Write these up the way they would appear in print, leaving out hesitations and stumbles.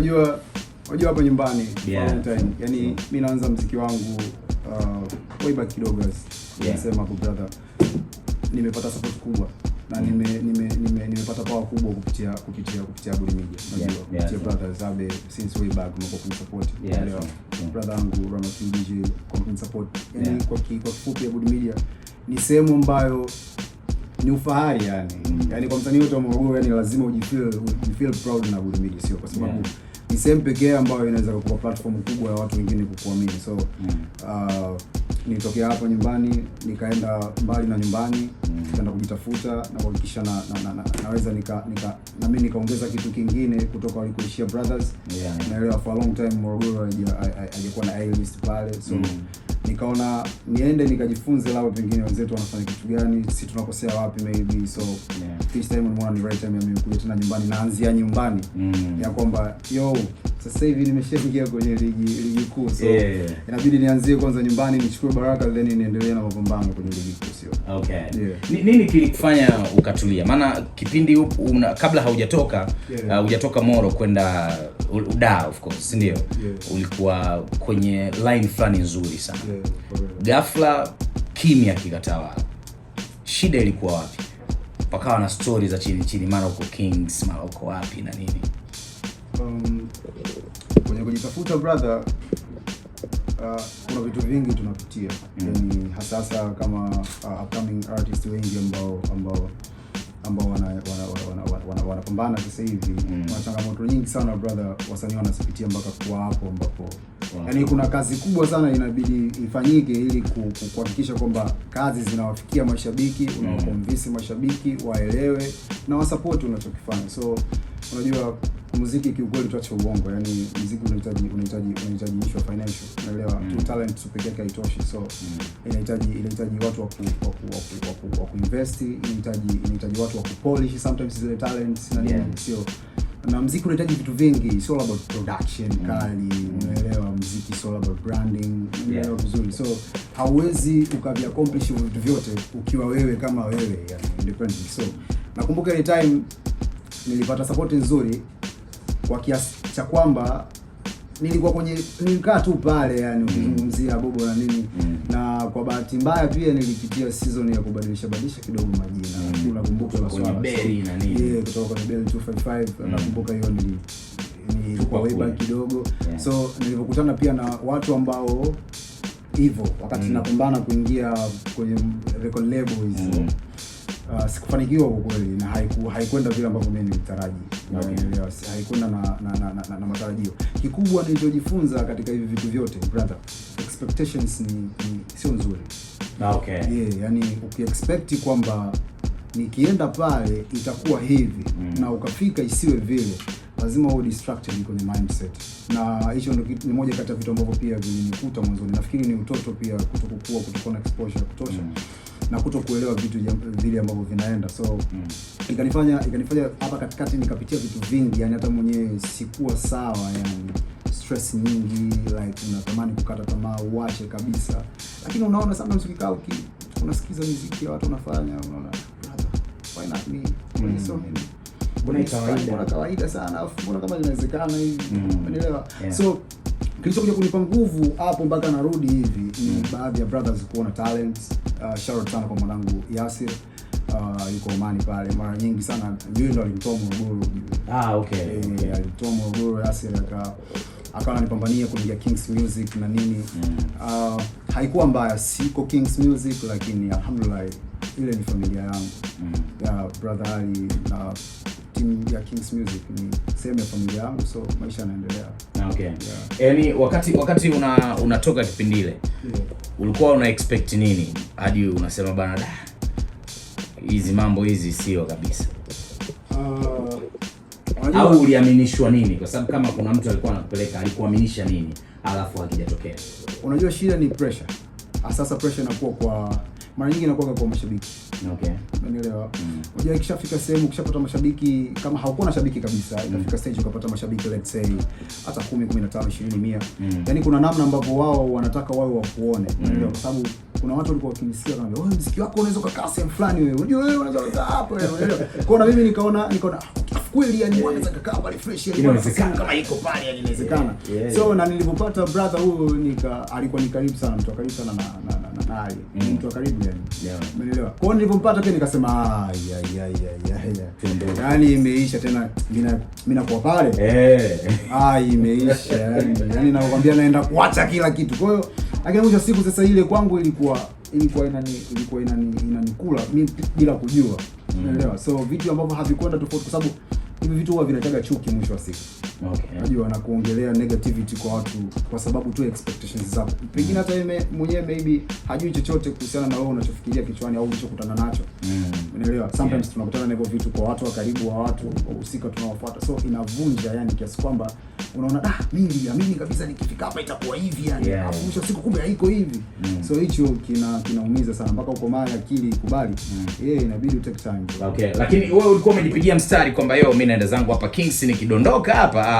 Unajua hapa nyumbani Valentine. Yaani mimi naanza muziki wangu way back kidogo nasema kwa brother. Nimepata support kubwa na nimepata power kubwa kupitia Good Media. Unajua kupitia brother Zabe since way back mko kunisupport. Brother wangu Rama DJ kwa kunisupport. Yaani kwa kifupi Good Media ni sehemu ambayo ni ufahari yani. Yaani kwa msanii wote wa Morogoro yani lazima ujifeel proud na Good Media, sio kwa sababu ni sehemu pekee ambayo inaweza kukupa platform kubwa ya watu wengine kukuamini. So nilitokea hapa nyumbani nikaenda mbali na nyumbani, nikaenda kujitafuta na kuhakikisha naweza na mimi nikaongeza kitu kingine kutoka walikoishia brothers. Naelewa for a long time Morogoro hajakuwa na A-list pale, so nikaona niende nikajifunze lao pengine wenzetu wanafanya kitu gani, sisi tunakosea wapi maybe. So this time nimeona ni right time ya mimi kuja tena nyumbani, naanzia nyumbani ya kwamba sasa hivi nimeshaingia kwenye ligi kuu, so inabidi nianzie kwanza nyumbani nichukue baraka then niendelee na mapambano kwenye ligi kuu, sio? Okay. Nini kilikufanya ukatulia? Maana kipindi kabla hujatoka Moro kwenda Uda of course, ndio? Ulikuwa kwenye line fulani nzuri sana. Ghafla kimya kikatawala. Shida ilikuwa wapi? Pakawa na stories za chini mara uko Kings, mara uko wapi na nini? Kwenye kujitafuta brother, kuna vitu vingi tunapitia. Yani hasa kama upcoming artists wengi ambao wanapambana sasa hivi. Kuna changamoto nyingi sana brother, wasanii wanazipitia mpaka kwa hapo ambapo yani kuna kazi kubwa sana inabidi ifanyike ili kuhakikisha kwamba kazi zinawafikia mashabiki, unawaconvince mashabiki waelewe na wasupport unachokifanya. So unajua muziki kiukweli tuache uongo, yani muziki unahitaji issue of financial, unaelewa? Tu talent pekee yake haitoshi, so inahitaji watu wa kuinvest, inahitaji watu wa kupolish sometimes zile talents na nini, sio? Na muziki unahitaji vitu vingi, it's all about production kali, unaelewa? Muziki is all about branding, unaelewa vizuri. So hauwezi ukavi-accomplish vitu vyote ukiwa wewe kama wewe, yani independent. So nakumbuka ile time nilipata support nzuri kwa kiasi cha kwamba nilikaa tu pale yani ukizungumzia Bobo na nini. Na kwa bahati mbaya pia nilipitia season ya kubadilisha kidogo majina. Unakumbuka kwa Berry na nini? Kutoka kwa Berry 255. Nakumbuka hiyo nilikuwa way back kidogo. So nilipokutana pia na watu ambao hivyo wakati napambana kuingia kwenye record labels sikufanikiwa kwa kweli, na haikwenda vile ambavyo mimi nilitaraji. Haikuenda na matarajio. Kikubwa nilichojifunza katika hivi vitu vyote brother, expectations ni sio nzuri. Yani ukiexpect kwamba nikienda pale itakuwa hivi na ukafika isiwe vile, lazima uwe distracted kwenye mindset. Na hicho ni moja kati ya vitu ambavyo pia vilinikuta mwanzo. Nafikiri ni utoto pia, kutokuwa na exposure kutosha na kutokuelewa vitu vile ambavyo vinaenda. So ikanifanya hapa katikati nikapitia vitu vingi, yani hata mwenyewe sikuwa sawa, yani stress nyingi, like unatamani kukata tamaa uache kabisa. Lakini unaona sometimes ukikaa unasikiza muziki watu wanafanya, unaona why not me? So mbona kawaida sana, afu mbona kama inawezekana hivi, unaelewa? So kilichokuja kunipa nguvu hapo mpaka narudi hivi ni baadhi ya brothers kuona talent. Shout out sana kwa mwanangu Yasir, yuko Omani pale. Mara nyingi sana yeye ndo alinitoa Morogoro. Alitoa Morogoro Yasir, akawa ananipambania kuingia Kings Music na nini. Haikuwa mbaya, siko Kings Music, lakini alhamdulillah ile ni familia yangu. Ya brother Ali na team ya Kings Music ni sehemu ya familia yangu, so maisha yanaendelea. Yani wakati unatoka kipindi ile ulikuwa una expect nini hadi unasema bana hizi mambo hizi sio kabisa? Au uliaminishwa nini? Kwa sababu kama kuna mtu alikuwa anakupeleka, alikuaminisha nini alafu hakijatokea? Unajua shida ni pressure. Sasa pressure inakuwa kwa mara nyingi inakuwa kwa mashabiki. Unaelewa? Unajua ikishafika sehemu ukishapata mashabiki, kama haukuwa na shabiki kabisa, ikafika stage ukapata mashabiki let's say hata 10, 15, 20, 100. Yani kuna namna ambapo wao wanataka wawe wakuone. Unaelewa? Kwa sababu kuna watu walikuwa wakinisikia kama muziki wako unaweza kukaa sehemu fulani wewe. Unajua wewe unaweza kukaa hapo, unaelewa? Kwa na mimi nikaona kweli yani mwanaweza kukaa pale fresh yani inawezekana kama iko pale yani inawezekana. So na nilipopata brother huyo alikuwa ni karibu sana, mtu karibu sana na Ali. Mtu karibu yani. Umeelewa? Kwa hiyo nilipompata pia nikasema yani imeisha tena mimi nakuwa pale. Imeisha yani nakwambia naenda kuacha kila kitu. Kwa hiyo lakini mwisho siku sasa ile kwangu ilikuwa inanikula mimi bila kujua. Unaelewa? So vitu ambavyo havikwenda tofauti, kwa sababu hivi vitu huwa vinataga chuki mwisho wa siku. Unajua na kuongelea negativity kwa watu kwa sababu tu expectations zako. Pengine hata yeye mwenyewe maybe hajui chochote kuhusiana na wewe unachofikiria kichwani au ulichokutana nacho. Unaelewa? Sometimes tunakutana na hivyo vitu kwa watu wa karibu wa watu wahusika tunaowafuata. So inavunja yani kiasi kwamba unaona mimi niliamini kabisa nikifika hapa itakuwa hivi yani. Alafu mwisho siku kumbe haiko hivi. So hicho kinaumiza sana mpaka uko mali akili ikubali. Inabidi take time. Okay, lakini wewe ulikuwa umejipigia mstari kwamba mimi naenda zangu hapa Kings nikidondoka hapa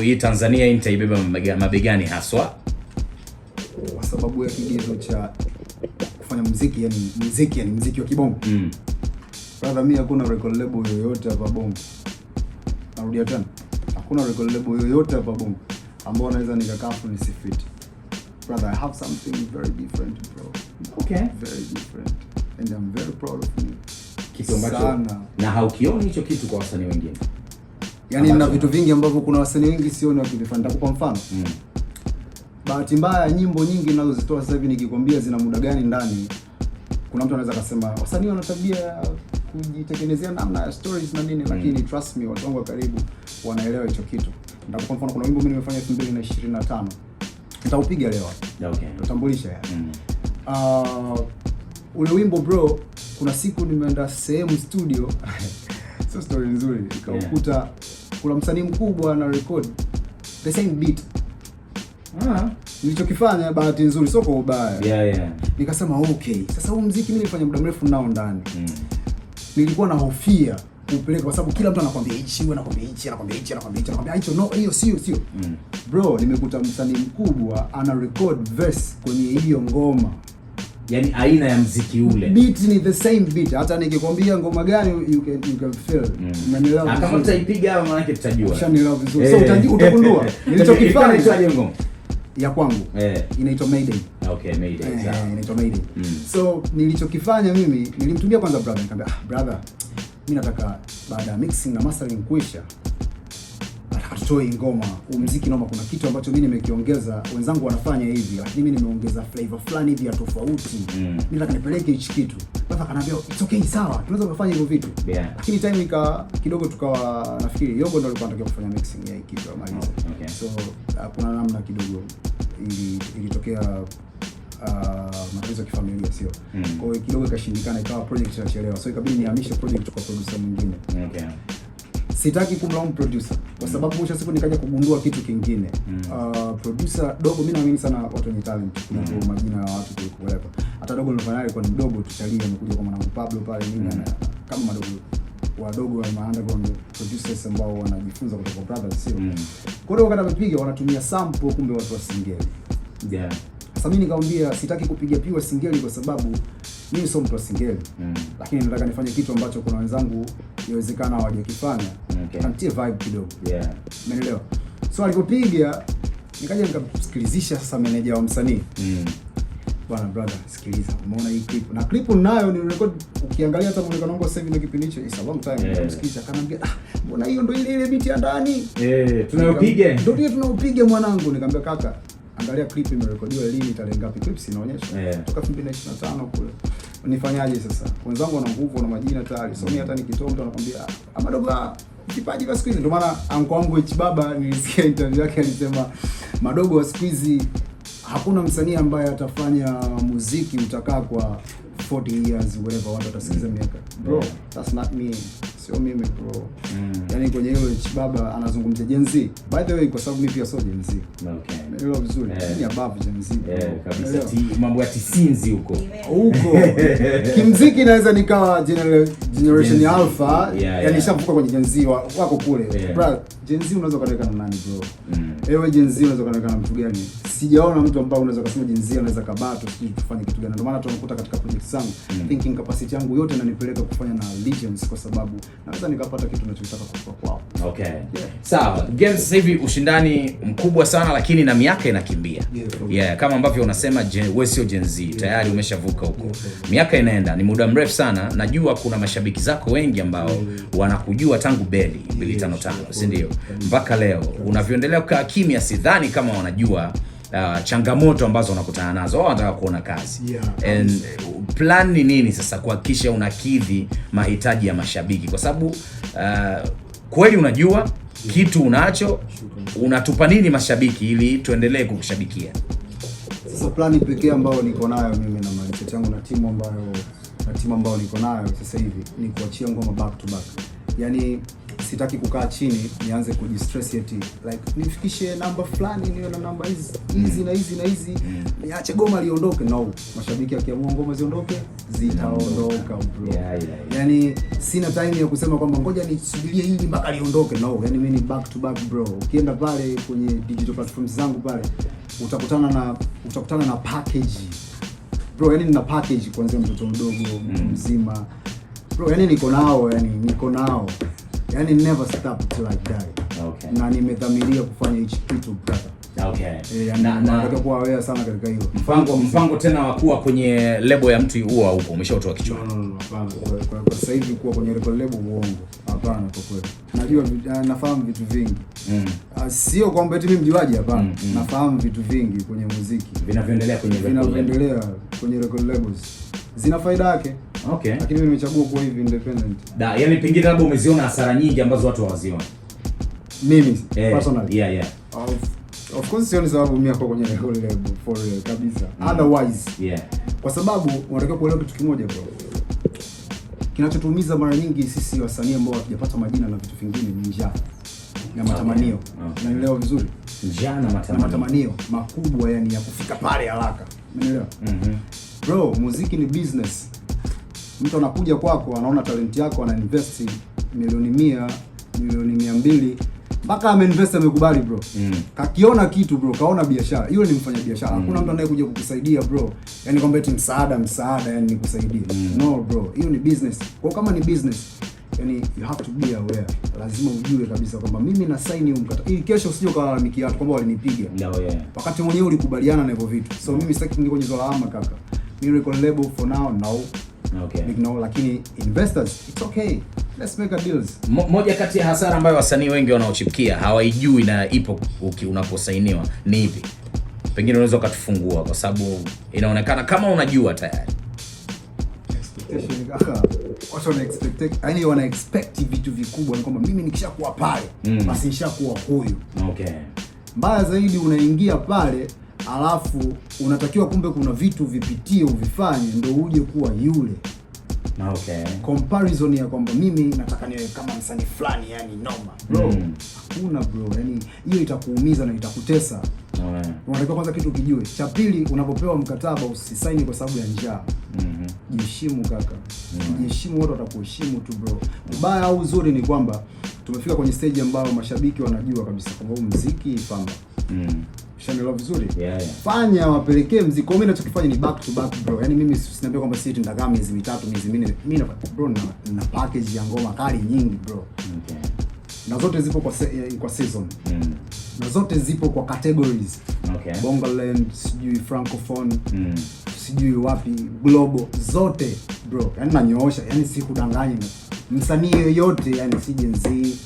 hii Tanzania nitaibeba mabegani haswa kwa sababu ya kigezo cha kufanya muziki yani muziki wa kibongo. Brother, mimi hakuna record label yoyote hapa Bongo. Narudia tena. Hakuna record label yoyote hapa Bongo ambao naweza nikakaa nisifit. Brother, I have something very different, bro. Okay. Very different. And I'm very proud of me. Kitu ambacho na haukioni hicho kitu kwa wasanii wengine. Yaani na vitu vingi ambavyo kuna wasanii wengi sioni wakivifanya. Nitakupa mfano. Bahati mbaya nyimbo nyingi ninazozitoa sasa hivi nikikwambia zina muda gani ndani, kuna mtu anaweza kusema wasanii wana tabia kujitengenezea namna ya stories na nini, lakini trust me, watu wangu wa karibu wanaelewa hicho kitu. Nitakupa mfano, kuna wimbo mimi nimefanya 2025. Nitaupiga leo. Okay. Tutambulisha ule wimbo bro, kuna siku nimeenda sehemu studio so story nzuri, nikaukuta kuna msanii mkubwa na record the same beat. Nilichokifanya bahati nzuri sio kwa ubaya. Nikasema okay, sasa huu muziki mimi nilifanya muda mrefu nao ndani. Nilikuwa na hofia kupeleka kwa sababu kila mtu anakuambia hichi, wewe anakuambia hichi, anakuambia hicho, no hiyo sio. Bro, nimekuta msanii mkubwa ana record verse kwenye hiyo ngoma. Yaani aina ya muziki ule. Beat ni the same beat. Hata nikikwambia ngoma gani you can feel. Unanielewa? Kama utaipiga hapo maana yake tutajua. Unanielewa vizuri. So utagundua nilichokifanya hiyo ngoma ya kwangu inaitwa Mayday. Okay, Mayday. Inaitwa Mayday. So nilichokifanya mimi nilimtumia kwanza brother, nikamwambia brother, mimi nataka baada ya mixing na mastering kuisha atoe ngoma, muziki noma, kuna kitu ambacho mimi nimekiongeza, wenzangu wanafanya hivi lakini mimi nimeongeza flavor fulani hivi ya tofauti. Mimi nataka nipeleke hichi kitu. Baba kanaambia it's okay, sawa, tunaweza kufanya hivyo vitu. Lakini time kidogo tukawa nafikiri Yogo ndo alikuwa anataka kufanya mixing ya hiki kitu amaliza. So kuna namna kidogo ilitokea matatizo ya kifamilia sio. Kwa hiyo kidogo ikashindikana, ikawa project inachelewa. So ikabidi nihamishe project kwa producer mwingine. Sitaki kumlaumu producer kwa sababu mwisho siku nikaja kugundua kitu kingine. Producer Dogo, mimi naamini sana watu wenye talent kuliko majina ya watu kuliko. Hata Dogo nilifanya naye kwa mdogo tuchalie, amekuja kwa mwanangu Pablo pale nini kama madogo wadogo wa underground producers ambao wanajifunza kutoka kwa brothers sio. Kwa hiyo wakati wamepiga wanatumia sample, kumbe watu wa singeli. Sasa mimi nikamwambia sitaki kupiga piwa singeli kwa sababu mimi sio mtu wa singeli. Lakini nataka nifanye kitu ambacho kuna wenzangu inawezekana hawajakifanya. Kantie vibe kidogo. Umeelewa? So alipopiga nikaja nikamsikilizisha sasa meneja wa msanii. Bwana brother, sikiliza, umeona hii clip? Na clip ninayo ni record, ukiangalia hata muonekano wangu sasa hivi na kipindi hicho is a long time. Nikamsikiliza akaniambia mbona hiyo ndio ile beat ya ndani? Tunayopiga. Ndio tunayopiga mwanangu. Nikamwambia kaka, angalia clip imerekodiwa lini, tarehe ngapi, clips inaonyesha toka 2025 kule. Nifanyaje sasa? Wenzangu wana nguvu na majina tayari. So mimi hata nikitoa mtu anakuambia madogo kipaji kwa siku hizi. Ndio maana anko wangu H Baba nilisikia interview yake alisema madogo wa siku hizi hakuna msanii ambaye atafanya muziki utakaa kwa 40 years whatever, watu watasikiza miaka. Bro, that's not me. Sio mimi bro. Yaani kwenye hilo Baba anazungumzia Gen Z. By the way, kwa sababu mimi pia sio Gen Z. Okay. Ndio vizuri. Ni above Gen Z. Kabisa. Mambo ya tisinzi huko. Kimziki naweza nikawa generation Alpha, yaani shafuka kwenye Gen Z wako kule. Bro, Gen Z unaweza kuonekana na nani bro? Ewe Gen Z unaweza kuonekana na mtu gani? Sijaona mtu ambaye unaweza kusema Gen Z anaweza kabato sisi tufanye kitu gani. Ndio maana tunakuta katika project zangu thinking capacity yangu yote inanipeleka kufanya na Legends kwa sababu naweza nikapata kitu ninachotaka kutoka kwao. Okay. Yeah. Sawa. Games sasa hivi ushindani mkubwa sana lakini na miaka inakimbia. Yeah, kama ambavyo unasema wewe sio Gen Z, tayari umeshavuka huko. Miaka inaenda, ni muda mrefu sana. Najua kuna mashabiki zako wengi ambao wanakujua tangu Belly 255, si ndio? Mpaka leo unavyoendelea kukaa kimya, sidhani kama wanajua changamoto ambazo wanakutana nazo. Wao wanataka kuona kazi. And plan ni nini sasa kuhakikisha unakidhi mahitaji ya mashabiki, kwa sababu kweli unajua kitu unacho, unatupa nini mashabiki ili tuendelee kukushabikia? Sasa plani pekee ambayo niko nayo mimi na mindset yangu na timu ambayo niko nayo sasa hivi ni kuachia ngoma back to back. Yaani sitaki kukaa chini nianze kujistress eti like nifikishe namba fulani niwe na namba hizi na hizi niache goma liondoke. No, mashabiki akiamua ngoma ziondoke zitaondoka bro. Yaani sina time ya kusema kwamba ngoja nisubirie hili mpaka liondoke. No, yaani mimi ni back to back bro. Ukienda pale kwenye digital platforms zangu pale utakutana na package bro. Yaani nina package kuanzia mtoto mdogo mzima bro. Yaani niko nao yani never stop till I die. Okay. Na nimedhamiria kufanya hichi kitu brother. Okay. Na nataka kuwa aware sana katika hilo. Mpango tena wa kuwa kwenye lebo ya mtu huo huko umeshautoa kichwa? No, hapana. Kwa sasa hivi kuwa kwenye record label uongo. Hapana kwa kweli. Najua nafahamu vitu vingi. Sio kwamba eti mimi mjuaji, hapana. Nafahamu vitu vingi kwenye muziki. Vinavyoendelea kwenye record labels. Zina faida yake. Okay. Lakini mimi nimechagua kuwa hivi independent. Yaani pengine labda umeziona hasara nyingi ambazo watu hawazioni. Mimi personally. Yeah. Of course sioni sababu mimi hapo kwenye record label for real kabisa. Otherwise. Kwa sababu unatakiwa kuelewa kitu kimoja bro. Kinachotuumiza mara nyingi sisi wasanii ambao hatujapata majina na vitu vingine ni njaa na matamanio. Unaelewa vizuri? Njaa na matamanio makubwa, yani ya kufika pale haraka. Umeelewa? Bro, muziki ni business. Mtu anakuja kwako, anaona talent yako, ana invest milioni 100, milioni 200, mpaka ameinvest amekubali bro. Kakiona kitu bro, kaona biashara. Yule ni mfanya biashara. Hakuna mtu anayekuja kukusaidia bro. Yaani kwamba eti msaada yani nikusaidie. No bro, hiyo ni business. Kwa kama ni business, yani you have to be aware. Lazima ujue kabisa kwamba mimi na sign huu mkataba. Ili kesho usije ukalalamikia watu kwamba walinipiga. Wakati mwenyewe ulikubaliana na hivyo vitu. So mimi sitaki kuingia kwenye swala lawama kaka. Mimi record label for now no. Okay. No, lakini investors it's okay. Let's make a deals. Moja kati ya hasara ambayo wasanii wengi wanaochipukia hawaijui na ipo unaposainiwa ni ipi? Pengine unaweza ukatufungua kwa sababu inaonekana kama unajua tayari. Expectation kaka. Watu wana expect vitu vikubwa, ni kwamba mimi nikishakuwa pale basi nishakuwa huyu. Okay. Mbaya zaidi unaingia pale alafu unatakiwa kumbe kuna vitu vipitie uvifanye ndio uje kuwa yule. Okay. Comparison ya kwamba mimi nataka niwe kama msanii fulani yani noma. Bro, hakuna bro. Yani hiyo itakuumiza na itakutesa. Unatakiwa kwanza kitu kijue. Cha pili, unapopewa mkataba usisaini kwa sababu ya njaa. Jiheshimu kaka. Jiheshimu, watu watakuheshimu tu bro. Ubaya au uzuri ni kwamba tumefika kwenye stage ambayo mashabiki wanajua kabisa kwamba huu muziki pamba. Shangelo vizuri. Fanya wapelekee muziki. Mimi ninachokifanya ni back to back bro. Yaani mimi sinaambia kwamba sisi tunataka miezi 3, miezi 4. Mimi na bro na package ya ngoma kali nyingi bro. Na zote zipo kwa season. Na zote zipo kwa categories. Bongoland, sijui francophone, sijui wapi, global, zote bro. Yaani nanyoosha, yaani sikudanganya. Msanii yoyote yani si Gen Z.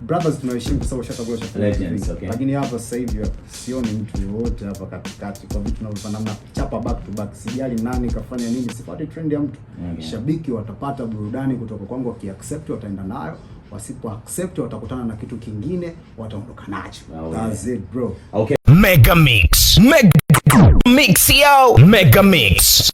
Brothers tunaheshimu kwa sababu shatakuwa legends, okay. Lakini hapa sasa hivi sioni mtu wote hapa katikati kwa vitu tunavyofanya na chapa back to back. Sijali nani kafanya nini, sipati trend ya mtu. Shabiki watapata burudani kutoka kwangu, wakiaccept wataenda nayo, wasipo accept watakutana na kitu kingine, wataondoka nacho. That's it bro. Mega Mix. Mega Mix yo. Mega Mix.